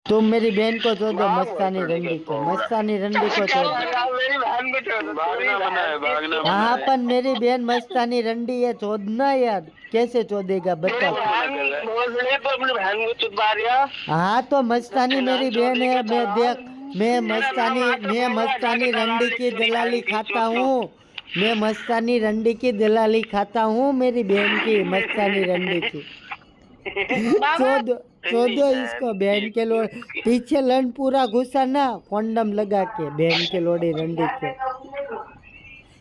तुम मेरी बहन को छोड़ो, मस्तानी रंडी को, मस्तानी रंडी को छोड़ो। मेरी बहन को छोड़ दो, भागना मना है, भागना मना हाँ है। पर मेरी बहन मस्तानी रंडी है, छोड़ना यार, कैसे छोड़ेगा बता तू। तो अपनी बहन को छुपा दिया। हाँ तो मस्तानी मेरी बहन है, मैं देख, मैं मस्तानी रंडी की दलाली खाता हूँ, मैं मस्तानी रंडी की दलाली खाता हूँ, मेरी बहन की मस्तानी रंडी की। चौदह चौदह इसको बहन के लोड़ पीछे लन पूरा घुसा ना, कॉन्डम लगा के बहन के लोड़ी रंडी को।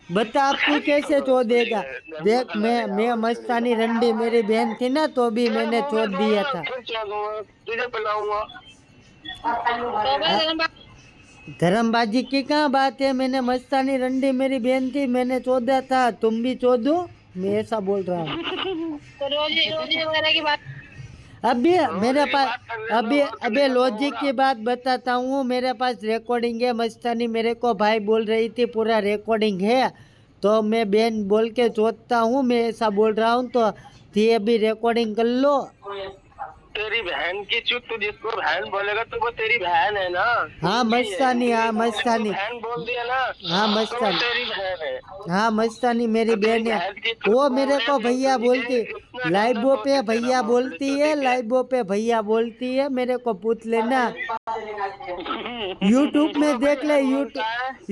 बता अब तू कैसे छोड़ेगा। देख मैं मस्तानी रंडी मेरी बहन थी ना तो भी मैंने छोड़ दिया था। तुझे पिलाऊंगा। धर्मबाजी की कहाँ बात है, मैंने मस्तानी रंडी मेरी बहन थी, मैंने चौदह था, तुम भी चौदो, मैं ऐसा बोल रहा हूँ। तो रोजी वगैरह की बात अभी मेरे पास अभी लॉजिक की बात बताता हूँ, मेरे पास रिकॉर्डिंग है। मस्तानी मेरे को भाई बोल रही थी पूरा रिकॉर्डिंग है, तो मैं बहन बोल के सोचता हूँ, मैं ऐसा बोल रहा हूँ, तो थी अभी रिकॉर्डिंग कर लो। तेरी बहन की चुप, तू जिसको बहन बोलेगा तो वो तेरी बहन है ना। हाँ मस्तानी, हाँ मस्तानी, बहन बोल दिया ना। हाँ तो वो मस्तानी, तेरी बहन है। हाँ मस्तानी मेरी बहन है। वो मेरे को भैया बोलती, लाइवो पे भैया बोलती है, लाइवो पे भैया बोलती है, मेरे को पूछ लेना। यूट्यूब में देख ले,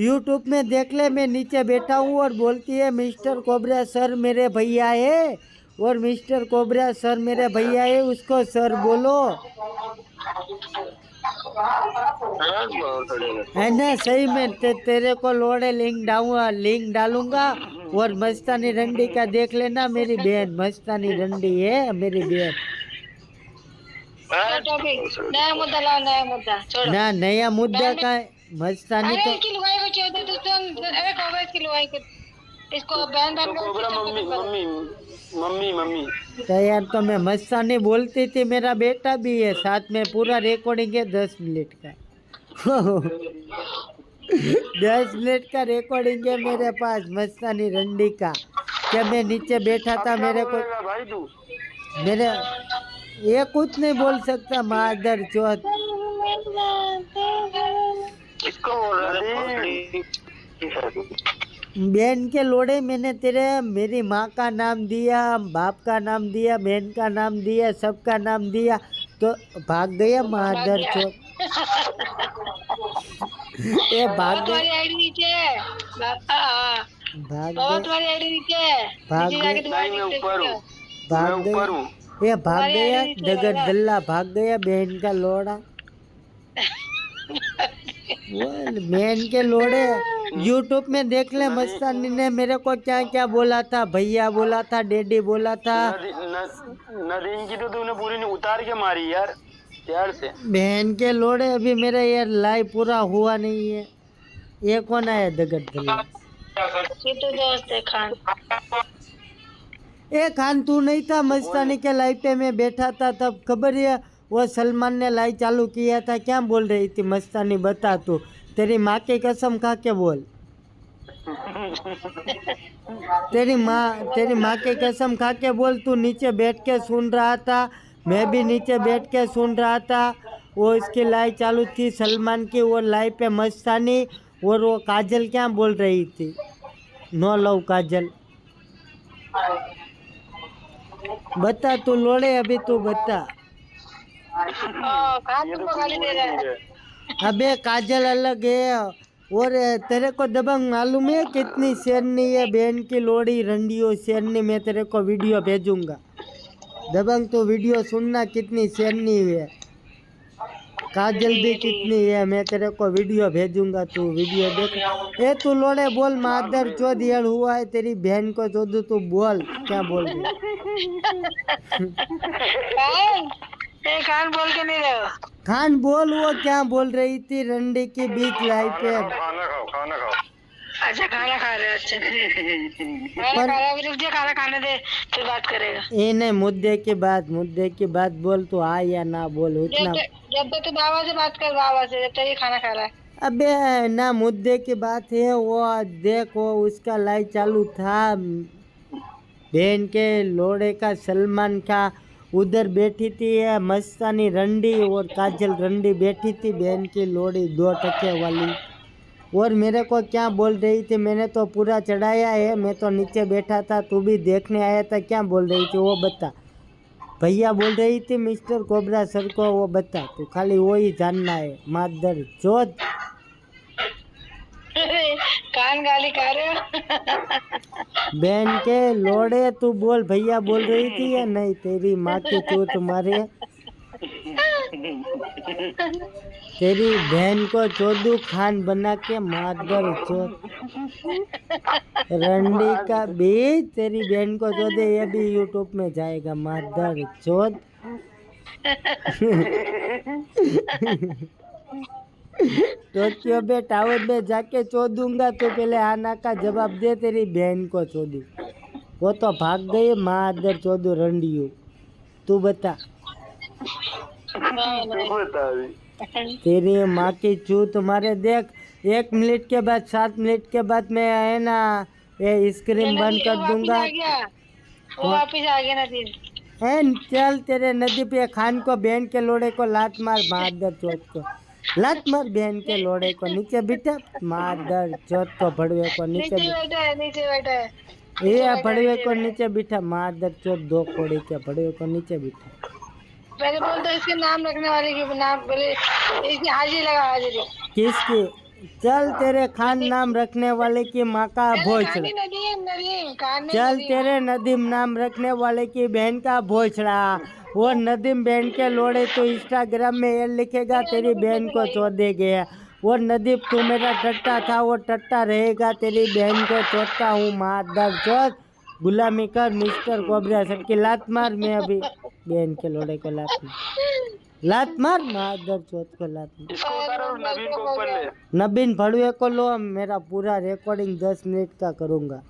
यूट्यूब में देख ले, मैं नीचे बैठा हूँ और बोलती है मिस्टर कोबरा सर मेरे भैया है, और मिस्टर कोबरा सर मेरे भैया है, उसको सर बोलो, है ना। सही में तेरे को लोड़े लिंक डालूंगा, और मस्तानी रंडी का देख लेना, मेरी बहन मस्तानी रंडी है मेरी बहन। नया मुद्दा लाओ, नया मुद्दा छोड़ो ना नया मुद्दा का है, मस्तानी अरे तो इसकी लुगाई को छोड़ दे तू। अरे कोबरा इसकी लुगाई को, इसको बहन तो cobra mummy mummy mummy mummy. तो यार, तो मैं मस्तानी बोलती थी, मेरा बेटा भी है साथ में, पूरा रिकॉर्डिंग है 10 मिनट का। 10 मिनट का रिकॉर्डिंग है मेरे पास मस्तानी रंडी का, क्या मैं नीचे बैठा था, मेरे को भाई तू मेरे ये कुछ नहीं बोल सकता मादर चौथ। इसको बोल रहा बहन के लोड़े, मैंने तेरे मेरी माँ का नाम दिया, बाप का नाम दिया, बहन का नाम दिया, सबका नाम दिया, तो भाग गया मादर चौथ। ये भाग गया, तुम्हारी आईडी नीचे है, भाग तुम्हारी आईडी नीचे है, भाग नीचे जाके गया, तुम्हारी मैं ऊपर हूँ, मैं भाग ऊपर गया, हूँ। ये भाग तुम्हारी गया आईडी नीचे डगर लगा। दल्ला, भाग गया बहन का लोड़ा। बोल बहन के लोड़े, यूट्यूब में देख ले, मस्तानी ने मेरे को क्या क्या बोला था, भैया बोला था, डैडी बोला था। नदीम की तो तूने पूरी नहीं उतार के मारी यार, प्यार से। बहन के लोड़े, अभी मेरा यार लाइव पूरा हुआ नहीं है। ये कौन आया दगड़ दल्ला? ये तो दोस्त है खान। ए खान, तू नहीं था मस्तानी के लाइव पे, मैं बैठा था तब, खबर है वो सलमान ने लाइव चालू किया था, क्या बोल रही थी मस्तानी, बता तू, तेरी माँ की कसम खा के बोल, तेरी माँ की कसम खा के बोल, तू नीचे बैठ के सुन रहा था, मैं भी नीचे बैठ के सुन रहा था, वो इसकी लाइव चालू थी सलमान की, वो लाइव पे मस्तानी और वो काजल क्या बोल रही थी, नो लव काजल। बता तू लोड़े, अभी तू बता। खान तुमको गाली दे रहा है। अबे काजल अलग है, और तेरे को दबंग मालूम है कितनी शेरनी है बहन की लोड़ी रंडियो शेरनी, मैं तेरे को वीडियो भेजूंगा दबंग, तो वीडियो सुनना कितनी शेरनी है, काजल भी कितनी है, मैं तेरे को वीडियो भेजूंगा, तू वीडियो देख। ए तू लोड़े बोल, मादर चौधियाड़ हुआ है तेरी बहन को चौधू, तू बोल क्या बोल रही। खान बोल के नहीं रहे हो। खान बोल, वो क्या बोल रही थी रंडी की बीच लाइफ पे। खाना खाओ, खाना खाओ। अच्छा खाना खा रहे हो, अच्छा खाना खा रहा है, रुक जा, खाना खाने दे फिर बात करेगा। ये नहीं, मुद्दे की बात बोल, तू आ या ना बोल उतना। जब तक तू बाबा से बात कर, बाबा से, जब तक ये खाना खा रहा है। अबे ना मुद्दे की बात है, वो देखो उसका लाइव चालू था बहन के लोड़े का, सलमान का, उधर बैठी थी ये मस्तानी रंडी और काजल रंडी बैठी थी बहन की लोड़ी 2 टके वाली। और मेरे को क्या बोल रही थी, मैंने तो पूरा चढ़ाया है, मैं तो नीचे बैठा था, तू भी देखने आया था, क्या बोल रही थी वो बता। भैया बोल रही थी मिस्टर कोबरा सर को, वो बता, तू खाली वो ही जानना है। मादर चोद कान गाली खा रहे हो। बहन के लोड़े, तू बोल भैया बोल रही थी या नहीं? तेरी माँ की चूत मारे, तेरी बहन को चोदू खान बना के। मादर चोद रंडी का बीज तेरी बहन को चोदे, ये भी यूट्यूब में जाएगा। मादर चोद टोक्यो में टावर में जाके चोदूंगा तो पहले आना का जवाब दे, तेरी बहन को चोदू। वो तो भाग गई मादर चोदू रंडियो। तू बता, तेरी माँ की चू तुम्हारे देख। 1 मिनट के बाद 7 मिनट के बाद मैं है ना ये स्क्रीन बंद कर दूंगा। वो वापिस आ गया नदीम। चल तेरे नदी पे खान को बहन के लोड़े को लात मार। मादर चौथ को लात मार, बहन के लोड़े को नीचे बिठा। मादर चौथ को भड़वे को नीचे बैठा है, नीचे बैठा है। ये भड़वे को नीचे बिठा। मादर चौथ 2 कोड़ी के भड़वे को नीचे बिठा। पहले बोल दो इसके नाम रखने वाले की नाम, पहले इसकी हाजिरी लगा, हाजिरी। किसकी? चल तेरे खान नाम रखने वाले की माँ का भोसड़ा। नदीम नदीम चल तेरे नदीम नाम रखने वाले की बहन का भोसड़ा। वो नदीम बहन के लोड़े तो इंस्टाग्राम में ये लिखेगा तेरी बहन को चोदे गया। वो नदीम तू मेरा टट्टा था, वो टट्टा रहेगा, तेरी बहन को चोदता हूँ। मादर चोद गुलामी कर मिस्टर कोबरा सर की लात मार। मैं अभी बहन के लोड़े को लात मार। मादर चोद को लात मार। इसको उतार और नवीन को ऊपर ले। नवीन भड़ुए को लो। मेरा पूरा रिकॉर्डिंग 10 मिनट का करूँगा,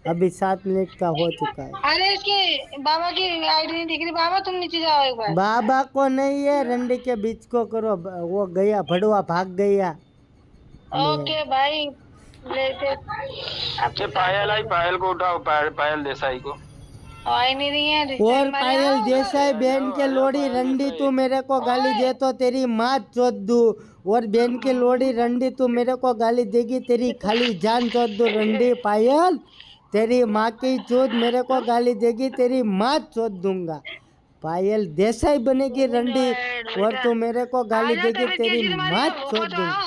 अभी 7 मिनट का हो चुका है। अरे इसके बाबा की आईडी नहीं दिख रही। बाबा तुम नीचे जाओ एक बार। बाबा को नहीं है, रंडी के बीच को करो। वो गया भड़ुआ, भाग गया। ओके भाई लेते। अच्छा पायल आई, पायल को उठाओ, पायल देसाई को। आई नहीं रही है। और पायल देसाई बहन के लोड़ी रंडी तू मेरे को गाली दे तो तेरी माँ चोद दू। और बहन की लोड़ी रंडी तू मेरे को गाली देगी, तेरी खाली जान चोद दू। रंडी पायल तेरी माँ की चोद मेरे को गाली देगी, तेरी माँ चोद दूंगा। पायल देसाई बनेगी रंडी और तू मेरे को गाली देगी, तेरी माँ चोद दूंगा।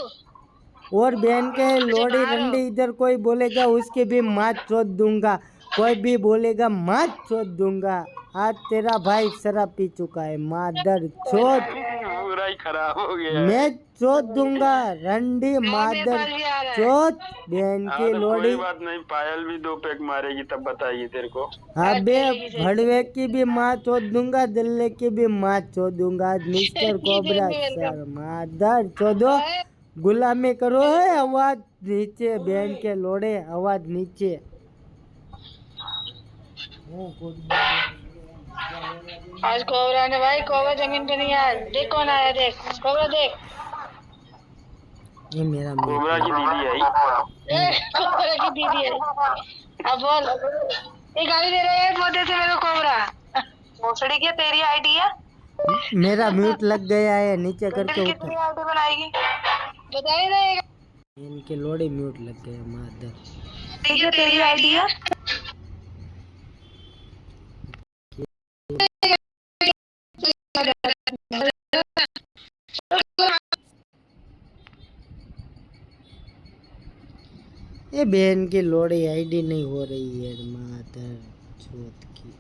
और बहन के लोड़ी रंडी इधर कोई बोलेगा उसकी भी माँ चोद दूंगा। कोई भी बोलेगा माँ चोद दूंगा। आज तेरा भाई शराब पी चुका है। मादर चोद पूरा ही खराब हो गया। मैं चोद दूंगा रंडी। मादर चोद बहन की लोड़ी। कोई बात नहीं, पायल भी 2 पैक मारेगी तब बताइए तेरे को। अबे भड़वे की भी माँ चोद दूंगा, दल्ले की भी माँ चोद दूंगा। आज मिस्टर कोबरा सर मादर चोदो गुलामी करो है। आवाज नीचे बहन के लोड़े, आवाज नीचे। आज कोबरा ने भाई, कोबरा जमीन पे नहीं आया। देख कौन आया, देख कोबरा देख। ये मेरा कोबरा की दीदी आई। कोबरा की दीदी है। अब बोल, ये गाली दे रहे हैं मोटे से मेरे को कोबरा। भोसड़ी की तेरी आईडी है। मेरा म्यूट लग गया है, नीचे करके उठा। कितनी आईडी बनाएगी बता ही रहेगा। इनके लोड़े म्यूट लग गया। मादर ठीक है, तेरी आईडी है। ये बहन की लोड़ी आईडी नहीं हो रही है। मादर चोद की